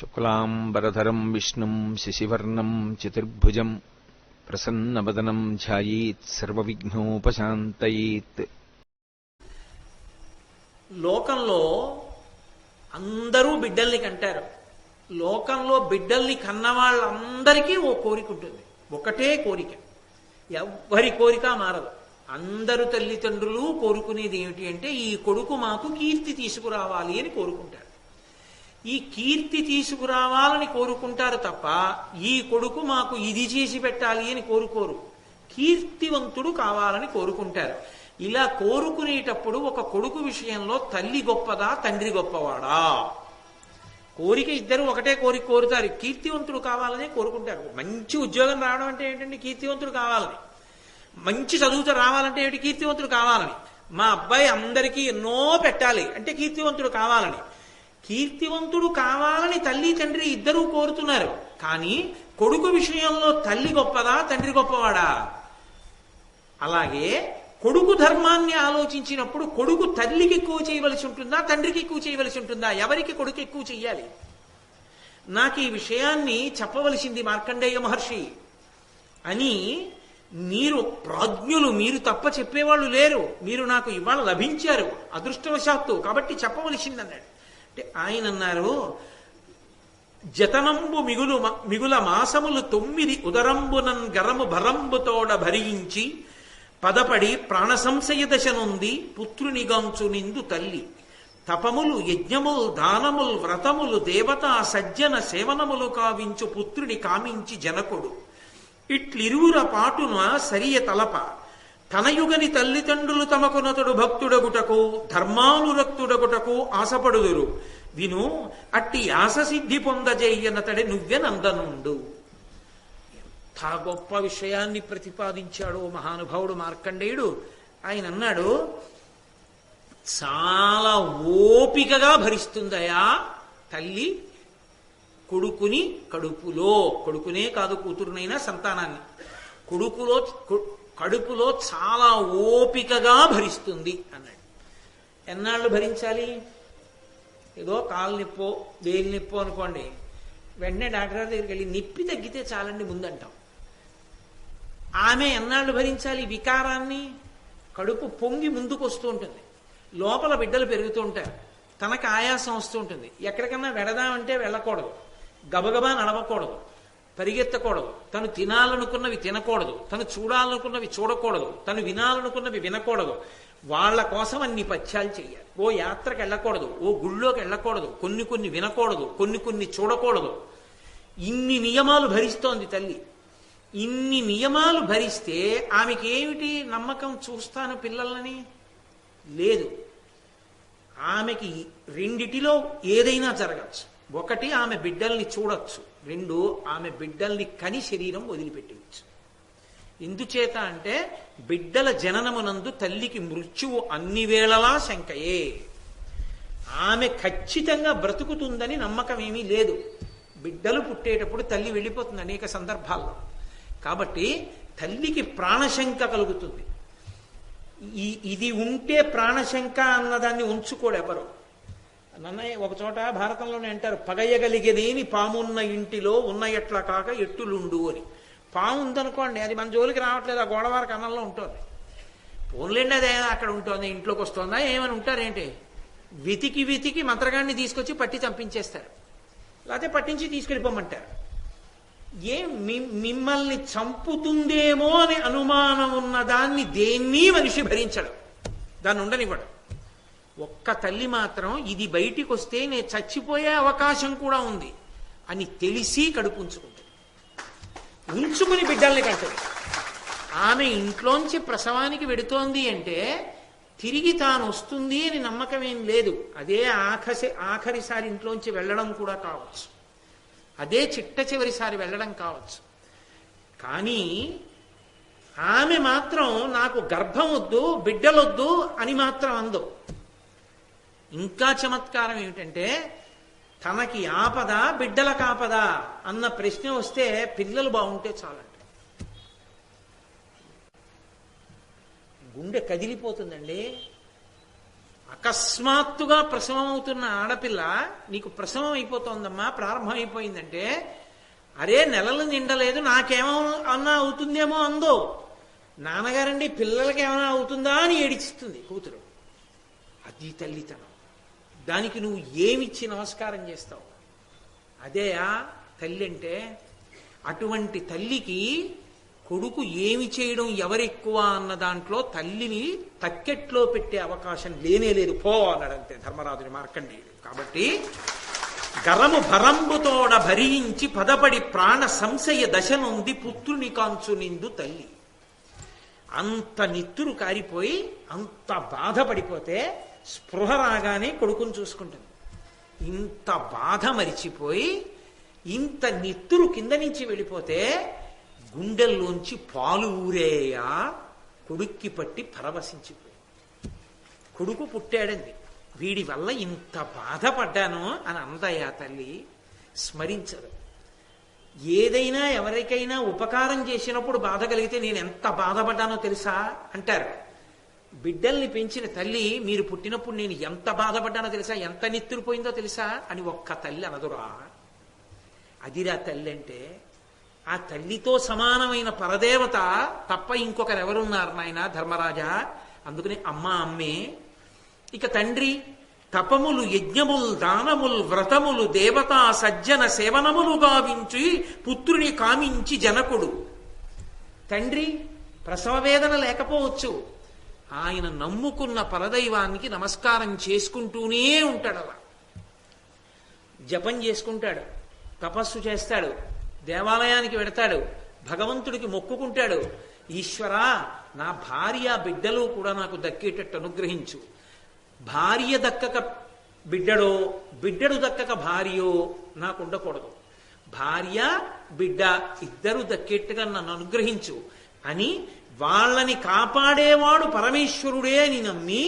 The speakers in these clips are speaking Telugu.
శుక్లాంబరధరం విష్ణుం శశివర్ణం చతుర్భుజం ప్రసన్నవదనం ధ్యాయేత్ సర్వవిఘ్నోపశాంతయేత్. లోకంలో అందరూ బిడ్డల్ని కంటారు. లోకంలో బిడ్డల్ని కన్న వాళ్ళందరికీ ఓ కోరిక ఉంటుంది. ఒకటే కోరిక, ఎవ్వరి కోరిక మారదు. అందరు తల్లిదండ్రులు కోరుకునేది ఏమిటి అంటే, ఈ కొడుకు మాకు కీర్తి తీసుకురావాలి అని కోరుకుంటారు. ఈ కీర్తి తీసుకురావాలని కోరుకుంటారు తప్ప ఈ కొడుకు మాకు ఇది చేసి పెట్టాలి అని కోరుకోరు. కీర్తివంతుడు కావాలని కోరుకుంటారు. ఇలా కోరుకునేటప్పుడు ఒక కొడుకు విషయంలో తల్లి గొప్పదా తండ్రి గొప్పవాడా? కోరిక ఇద్దరు ఒకటే కోరిక కోరుతారు. కీర్తివంతుడు కావాలనే కోరుకుంటారు. మంచి ఉద్యోగం రావడం అంటే ఏంటంటే కీర్తివంతుడు కావాలని. మంచి చదువుతో రావాలంటే ఏంటి? కీర్తివంతుడు కావాలని. మా అబ్బాయి అందరికీ ఎన్నో పెట్టాలి అంటే కీర్తివంతుడు కావాలని. కీర్తివంతుడు కావాలని తల్లి తండ్రి ఇద్దరూ కోరుతున్నారు. కానీ కొడుకు విషయంలో తల్లి గొప్పదా తండ్రి గొప్పవాడా? అలాగే కొడుకు ధర్మాన్ని ఆలోచించినప్పుడు కొడుకు తల్లికి ఎక్కువ చేయవలసి ఉంటుందా తండ్రికి ఎక్కువ చేయవలసి ఉంటుందా? ఎవరికి కొడుకు ఎక్కువ చెయ్యాలి? నాకు ఈ విషయాన్ని చెప్పవలసింది మార్కండేయ మహర్షి అని మీరు ప్రాజ్ఞులు, మీరు తప్ప చెప్పేవాళ్ళు లేరు. మీరు నాకు ఇవాళ లభించారు అదృష్టవశాత్తు, కాబట్టి చెప్పవలసింది అన్నాడు. అంటే ఆయన అన్నారు, జతనంబు మిగుల మాసములు 9 ఉదరంబునన్ గరము భరంబుతోడ భరించి పదపడి ప్రాణ సంశయ దశ నుండి పుత్రునిగంచు నిందు తల్లి తపములు యజ్ఞములు దానములు వ్రతములు దేవతా సజ్జన సేవనములు కావించు పుత్రుని కామించి జనకుడు ఇట్లిరువుర పాటున సరియ తలప తనయుగని తల్లిదండ్రులు తమకునతుడు భక్తుడగుటకు ధర్మానురక్తుడగుటకు ఆశపడుదురు విను అట్టి ఆశ సిద్ధి పొందజేయనతడే నువ్వే నందనుండు. ఎంత గొప్ప విషయాన్ని ప్రతిపాదించాడు మహానుభావుడు మార్కండేయుడు. ఆయన అన్నాడు, చాలా ఓపికగా భరిస్తుందయా తల్లి కొడుకుని కడుపులో. కొడుకునే కాదు, కూతురునైనా సంతానాన్ని కడుపులో చాలా ఓపికగా భరిస్తుంది అన్నాడు. ఎన్నాళ్ళు భరించాలి? ఏదో కాలు నిప్పో వేలు నిప్పో అనుకోండి, వెంటనే డాక్టర్ దగ్గరికి వెళ్ళి నిప్పి తగ్గితే చాలండి ముందంటాం. ఆమె ఎన్నాళ్ళు భరించాలి వికారాన్ని? కడుపు పొంగి ముందుకు వస్తూ ఉంటుంది, లోపల బిడ్డలు పెరుగుతూ ఉంటారు, తనకు ఆయాసం వస్తూ ఉంటుంది. ఎక్కడికన్నా వెడదామంటే వెళ్ళకూడదు, గబగబా నడవకూడదు, పరిగెత్తకూడదు, తను తినాలనుకున్నవి తినకూడదు, తను చూడాలనుకున్నవి చూడకూడదు, తను వినాలనుకున్నవి వినకూడదు. వాళ్ళ కోసం అన్ని పథ్యాలు చెయ్యాలి. ఓ యాత్రకు వెళ్ళకూడదు, ఓ గుళ్ళోకి వెళ్ళకూడదు, కొన్ని వినకూడదు, కొన్ని చూడకూడదు. ఇన్ని నియమాలు భరిస్తోంది తల్లి. ఇన్ని నియమాలు భరిస్తే ఆమెకి ఏమిటి నమ్మకం? చూస్తాను పిల్లలని లేదు. ఆమెకి రెండిటిలో ఏదైనా జరగచ్చు. ఒకటి, ఆమె బిడ్డల్ని చూడొచ్చు. 2, ఆమె బిడ్డల్ని కని శరీరం వదిలిపెట్టవచ్చు. ఎందుచేత అంటే బిడ్డల జననమునందు తల్లికి మృత్యువు అన్ని వేళలా శంకయే. ఆమె ఖచ్చితంగా బ్రతుకుతుందని నమ్మకం ఏమీ లేదు. బిడ్డలు పుట్టేటప్పుడు తల్లి వెళ్ళిపోతుంది అనేక సందర్భాల్లో. కాబట్టి తల్లికి ప్రాణశంక కలుగుతుంది. ఇది ఉంటే ప్రాణశంక అన్నదాన్ని ఉంచుకోడు ఎవరు. నన్నయ్య ఒక చోట భారతంలోనే అంటారు, పగయగలిగేదేమి పామున్న ఇంటిలో ఉన్న ఎట్లా కాక ఎట్టులుండు అని. పాము ఉందనుకోండి, అది మన జోలికి రావట్లేదు, ఆ గోడవారి కన్నంలో ఉంటుంది. పోన్లేండి అదే అక్కడ ఉంటుంది, ఇంట్లోకి వస్తుందా ఏమని ఉంటారేంటి? వెతికి మంత్రగాడిని తీసుకొచ్చి పట్టి చంపించేస్తారు, లేకపోతే పట్టించి తీసుకెళ్ళిపోమంటారు. మిమ్మల్ని చంపుతుందేమో అని అనుమానం ఉన్న దాన్ని దేన్నీ మనిషి భరించడు, దాన్ని ఉండనివ్వడు. ఒక్క తల్లి మాత్రం ఇది బయటికి వస్తే నేను చచ్చిపోయే అవకాశం కూడా ఉంది అని తెలిసి కడుపు ఉంచుకుని బిడ్డల్ని కంటది. ఆమె ఇంట్లోంచి ప్రసవానికి వెడుతోంది అంటే తిరిగి తాను వస్తుంది అని నమ్మకం ఏం లేదు. అదే ఆఖరిసారి ఇంట్లోంచి వెళ్ళడం కూడా కావచ్చు, అదే చిట్ట చివరిసారి వెళ్ళడం కావచ్చు. కానీ ఆమె మాత్రం నాకు గర్భం వద్దు బిడ్డలొద్దు అని మాత్రం అందు. ఇంకా చమత్కారం ఏమిటంటే, తనకి ఆపద బిడ్డలకు ఆపద అన్న ప్రశ్న వస్తే పిల్లలు బాగుంటే చాలంట. గుండె కదిలిపోతుందండి. అకస్మాత్తుగా ప్రసవం అవుతున్న ఆడపిల్ల నీకు ప్రసవం అయిపోతోందమ్మా, ప్రారంభం అయిపోయిందంటే, అరే నెలలు నిండలేదు నాకేమన్నా అవుతుందేమో అందో. నాన్నగారండి పిల్లలకి ఏమైనా అవుతుందా అని ఏడిస్తుంది కూతురు. అది తల్లితనం. దానికి నువ్వు ఏమిచ్చి నమస్కారం చేస్తావు? అదే ఆ తల్లి అంటే. అటువంటి తల్లికి కొడుకు ఏమి చేయడం ఎవరెక్కువ అన్న దాంట్లో తల్లిని తక్కెట్లో పెట్టే అవకాశం లేనే లేదు. పో అన్నాడంతే ధర్మరాజుని మార్కండేయుడు. కాబట్టి గరము భరంబుతోడ భరించి పదపడి ప్రాణ సంశయ దశ నుండి పుత్రుని కాంచు నిందు తల్లి. అంత నిత్తురు కారిపోయి అంత బాధపడిపోతే స్పృహ రాగానే కొడుకుని చూసుకుంటుంది. ఇంత బాధ మరిచిపోయి ఇంత నిత్తురు కింద నుంచి వెళ్ళిపోతే గుండెల్లోంచి పాలు ఊరేయా కొడుక్కి పట్టి పరవశించిపోయి. కొడుకు పుట్టాడండి, వీడి వల్ల ఇంత బాధపడ్డాను అని అందయ్యా తల్లి. స్మరించదు. ఏదైనా ఎవరికైనా ఉపకారం చేసినప్పుడు బాధ కలిగితే నేను ఎంత బాధపడ్డానో తెలుసా అంటారు. బిడ్డల్ని పెంచిన తల్లి మీరు పుట్టినప్పుడు నేను ఎంత బాధపడ్డానో తెలుసా, ఎంత నిత్తురుపోయిందో తెలుసా అని ఒక్క తల్లి అనదురా. అదిరా తల్లి అంటే. ఆ తల్లితో సమానమైన పరదేవత తప్ప ఇంకొకరెవరున్నారు నాయన ధర్మరాజా? అందుకని అమ్మ అమ్మే. ఇక తండ్రి తపములు యజ్ఞములు దానములు వ్రతములు దేవతా సజ్జన సేవనములు గావించి పుత్రుని కామించి జనకుడు. తండ్రి ప్రసవ వేదన లేకపోవచ్చు, ఆయన నమ్ముకున్న పరదైవానికి నమస్కారం చేసుకుంటూనే ఉంటాడు. అలా జపం చేసుకుంటాడు, తపస్సు చేస్తాడు, దేవాలయానికి వెడతాడు, భగవంతుడికి మొక్కుకుంటాడు. ఈశ్వరా నా భార్య బిడ్డలు కూడా నాకు దక్కేటట్టు అనుగ్రహించు. భార్య దక్కక బిడ్డడో, బిడ్డడు దక్కక భార్యో నాకు ఉండకూడదు. భార్య బిడ్డ ఇద్దరు దక్కేట్టుగా నన్ను అనుగ్రహించు అని వాళ్ళని కాపాడేవాడు పరమేశ్వరుడే అని నమ్మి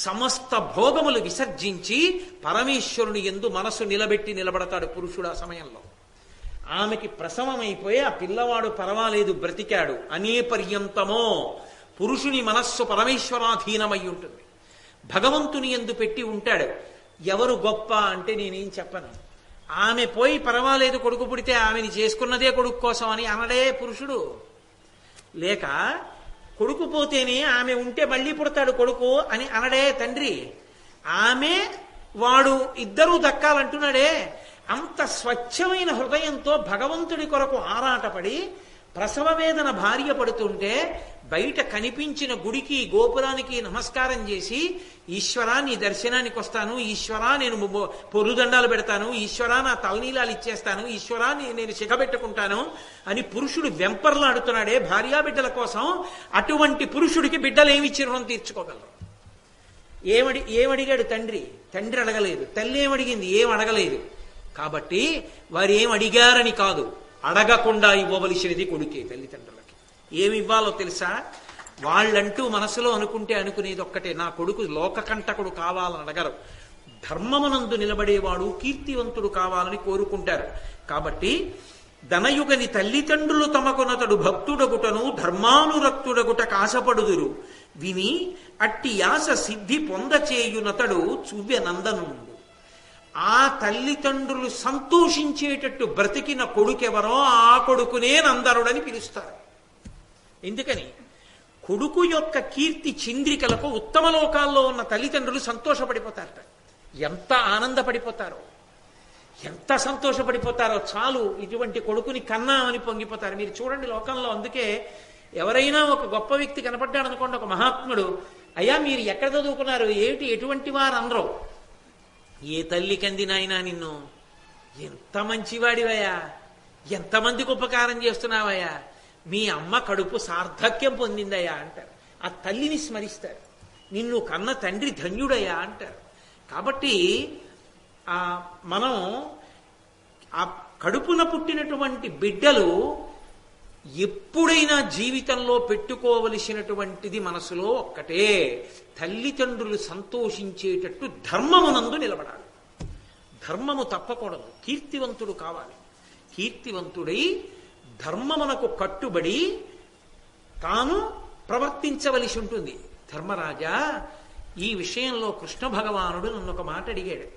సమస్త భోగములు విసర్జించి పరమేశ్వరుని యందు మనసు నిలబెట్టి నిలబడతాడు పురుషుడు. ఆ సమయంలో ఆమెకి ప్రసవం అయిపోయి ఆ పిల్లవాడు పర్వాలేదు బ్రతికాడు అనే పర్యంతమో పురుషుని మనస్సు పరమేశ్వరాధీనమై ఉంటుంది. భగవంతుని యందు పెట్టి ఉంటాడు. ఎవరు గొప్ప అంటే నేనేం చెప్పను. ఆమె పోయి పర్వాలేదు కొడుకు పుడితే ఆమెని చేసుకున్నదే కొడుకు కోసం అని అనడే పురుషుడు. లేక కొడుకు పోతేనే ఆమె ఉంటే మళ్ళీ పుడతాడు కొడుకు అని అనడే తండ్రి. ఆమె వాడు ఇద్దరూ దక్కాలంటున్నాడే. అంత స్వచ్ఛమైన హృదయంతో భగవంతుడి కొరకు ఆరాటపడి ప్రసవ వేదన భార్య పడుతుంటే బయట కనిపించిన గుడికి గోపురానికి నమస్కారం చేసి ఈశ్వరా నీ దర్శనానికి వస్తాను, ఈశ్వరా నేను పొరుదండాలు పెడతాను, ఈశ్వరా నా తలనీలాలు ఇచ్చేస్తాను, ఈశ్వరా నేను శిఖ పెట్టుకుంటాను అని పురుషుడు వెంపర్లాడుతున్నాడే భార్యాబిడ్డల కోసం. అటువంటి పురుషుడికి బిడ్డలు ఏమిచ్చి రుణం తీర్చుకోగలరు? ఏమడిగాడు తండ్రి? తండ్రి అడగలేదు. తల్లి ఏమడిగింది? ఏం అడగలేదు. కాబట్టి వారు ఏం అడిగారని కాదు, అడగకుండా ఇవ్వవలసినది కొడుకే తల్లిదండ్రులకి. ఏమి ఇవ్వాలో తెలుసా? వాళ్ళంటూ మనసులో అనుకునేది ఒక్కటే, నా కొడుకు లోకకంటకుడు కావాలని అడగరు. ధర్మమునందు నిలబడేవాడు కీర్తివంతుడు కావాలని కోరుకుంటారు. కాబట్టి ధనయుగని తల్లిదండ్రులు తమకొనతడు భక్తుడగుటను ధర్మానురక్తుడగుట కాశపడుదురు విని అట్టి యాస సిద్ధి పొందచేయునతడు చువ్య నందనుండు. ఆ తల్లిదండ్రులు సంతోషించేటట్టు బ్రతికిన కొడుకెవరో ఆ కొడుకునే నందరుడని పిలుస్తారు. ఎందుకని? కొడుకు యొక్క కీర్తి చింద్రికలకు ఉత్తమ లోకాల్లో ఉన్న తల్లిదండ్రులు సంతోషపడిపోతారట. ఎంత ఆనందపడిపోతారో, ఎంత సంతోషపడిపోతారో. చాలు ఇటువంటి కొడుకుని కన్నామని పొంగిపోతారు. మీరు చూడండి లోకంలో. అందుకే ఎవరైనా ఒక గొప్ప వ్యక్తి కనపడ్డాడు అనుకోండి, ఒక మహాత్ముడు, అయ్యా మీరు ఎక్కడ చదువుకున్నారు, ఏమిటి, ఎటువంటి వారు అందరూ, ఏ తల్లి కంది నాయనా నిన్ను, ఎంత మంచివాడివయ్యా, ఎంతమందికి ఉపకారం చేస్తున్నావయ్యా, మీ అమ్మ కడుపు సార్థక్యం పొందిందయ్యా అంటారు. ఆ తల్లిని స్మరిస్తారు. నిన్ను కన్న తండ్రి ధన్యుడయ్యా అంటారు. కాబట్టి మనం ఆ కడుపున పుట్టినటువంటి బిడ్డలు ఎప్పుడైనా జీవితంలో పెట్టుకోవలసినటువంటిది మనసులో ఒక్కటే, తల్లిదండ్రులు సంతోషించేటట్టు ధర్మమునందు నిలబడాలి. ధర్మము తప్పకూడదు. కీర్తివంతుడు కావాలి. కీర్తివంతుడై ధర్మమునకు కట్టుబడి తాను ప్రవర్తించవలసి ఉంటుంది. ధర్మరాజా, ఈ విషయంలో కృష్ణ భగవానుడు నన్ను ఒక మాట అడిగాడు.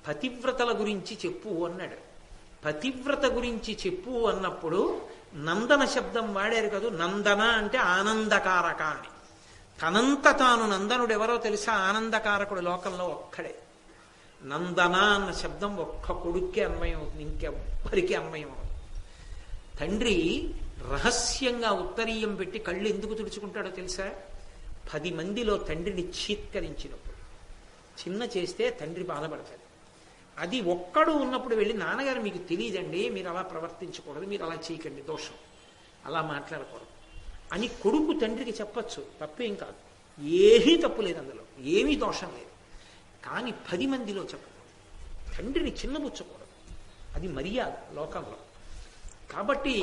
పతివ్రతల గురించి చెప్పు అన్నాడు. పతివ్రత గురించి చెప్పు అన్నప్పుడు నందన శబ్దం వాడారు కదా. నందన అంటే ఆనందకారక అని. తనంత తాను నందనుడు ఎవరో తెలుసా? ఆనందకారకుడు లోకంలో ఒక్కడే. నందన అన్న శబ్దం ఒక్క కొడుక్కే అన్వయం అవుతుంది, ఇంకెవ్వరికి అన్వయం అవుతుంది. తండ్రి రహస్యంగా ఉత్తరీయం పెట్టి కళ్ళు ఎందుకు తుడుచుకుంటాడో తెలుసా? 10 మందిలో తండ్రిని చీత్కరించినప్పుడు, చిన్న చేస్తే తండ్రి బాధపడతాడు. అది ఒక్కడు ఉన్నప్పుడు వెళ్ళి, నాన్నగారు మీకు తెలియదండి, మీరు అలా ప్రవర్తించకూడదు, మీరు అలా చేయకండి, దోషం, అలా మాట్లాడకూడదు అని కొడుకు తండ్రికి చెప్పచ్చు, తప్పేం కాదు, ఏమీ తప్పు లేదు, అందులో ఏమీ దోషం లేదు. కానీ 10 మందిలో చెప్పకూడదు, తండ్రిని చిన్నబుచ్చకూడదు, అది మర్యాద లోకంలో. కాబట్టి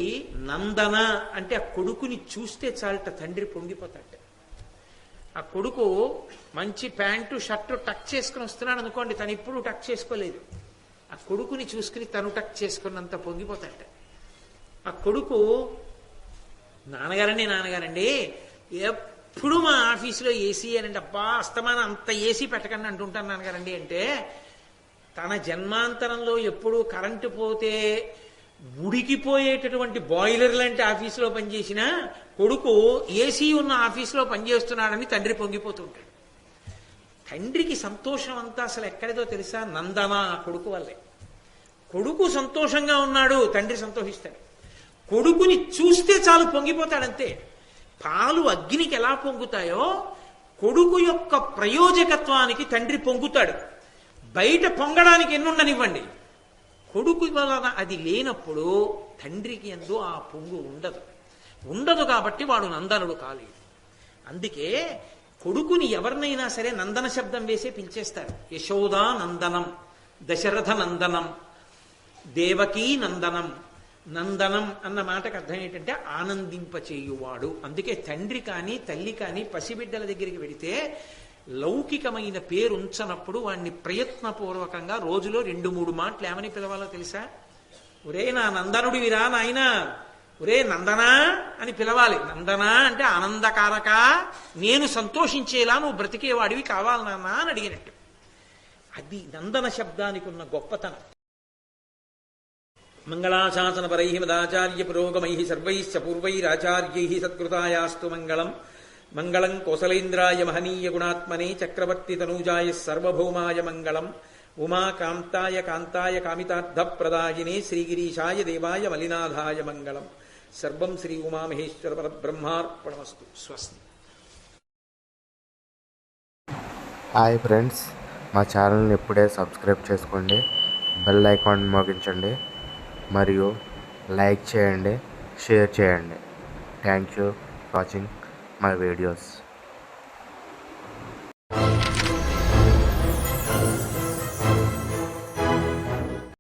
నందన అంటే ఆ కొడుకుని చూస్తే చాలట తండ్రి పొంగిపోతాడు. ఆ కొడుకు మంచి ప్యాంటు షర్టు టక్ చేసుకుని వస్తున్నాడు అనుకోండి, తను ఇప్పుడు టక్ చేసుకోలేదు, ఆ కొడుకుని చూసుకుని తను టక్ చేసుకున్నంత పొంగిపోతాడు. ఆ కొడుకు నాన్నగారండి ఎప్పుడు మా ఆఫీసులో ఏసీ అనండి, అబ్బా అస్తమానం అంత ఏసీ పెట్టకండి అంటుంటాను నాన్నగారండి అంటే, తన జన్మాంతరంలో ఎప్పుడు కరెంటు పోతే ఉడికిపోయేటటువంటి బాయిలర్ లాంటి ఆఫీసులో పనిచేసిన కొడుకు ఏసీ ఉన్న ఆఫీసులో పనిచేస్తున్నాడని తండ్రి పొంగిపోతుంటాడు. తండ్రికి సంతోషం అంతా అసలు ఎక్కడిదో తెలుసా? నందన కొడుకు వల్లే. కొడుకు సంతోషంగా ఉన్నాడు, తండ్రి సంతోషిస్తాడు. కొడుకుని చూస్తే చాలు పొంగిపోతాడంతే. పాలు అగ్నికి ఎలా పొంగుతాయో కొడుకు యొక్క ప్రయోజకత్వానికి తండ్రి పొంగుతాడు. బయట పొంగడానికి ఎన్నుండనివ్వండి, కొడుకు వలన అది లేనప్పుడు తండ్రికి ఎందు ఆ పొంగు ఉండదు కాబట్టి వాడు నందనుడు కాలేడు. అందుకే కొడుకుని ఎవరినైనా సరే నందన శబ్దం వేసే పిలిచేస్తారు. యశోదా నందనం, దశరథ నందనం, దేవకీ నందనం. నందనం అన్న మాటకు అర్థం ఏంటంటే ఆనందింపచేయువాడు. అందుకే తండ్రి కానీ తల్లి కానీ పసిబిడ్డల దగ్గరికి వెడితే లౌకికమైన పేరు ఉంచనప్పుడు వాడిని ప్రయత్నపూర్వకంగా రోజులో 2-3 మాటలు ఏమని పిలవాలో తెలుసా? ఒరే నా నందనుడివిరా నాయనా, ఒరే నందనా అని పిలవాలి. నందనా అంటే ఆనందకారక, నేను సంతోషించేలా నువ్వు బ్రతికేవాడివి కావాలి నాన్న అని అడిగినట్టు. అది నందన శబ్దానికి ఉన్న గొప్పతనం. మంగళాశాసనపరై మదాచార్య పురోగమై సర్వైశ్చ పూర్వైరాచార్యై సత్కృతాయాస్తు మంగళం. మంగళం కోసలేంద్రాయ మహనీయ గుణాత్మనే చక్రవర్తి తనూజాయ సర్వభౌమాయ మంగళం. ఉమాకాంతాయ కాంతాయ కామితార్థప్రదాయినే శ్రీగిరీశాయ దేవాయ మలినాథాయ మంగళం. సర్వం శ్రీ ఉమామహేశ్వర పరబ్రహ్మార్పణమస్తు. స్వస్తి. హాయ్ ఫ్రెండ్స్, మా ఛానల్ని ఇప్పుడే సబ్స్క్రైబ్ చేసుకోండి, బెల్ ఐకాన్ మోగించండి, మరియు లైక్ చేయండి, షేర్ చేయండి. Thank you for watching my videos.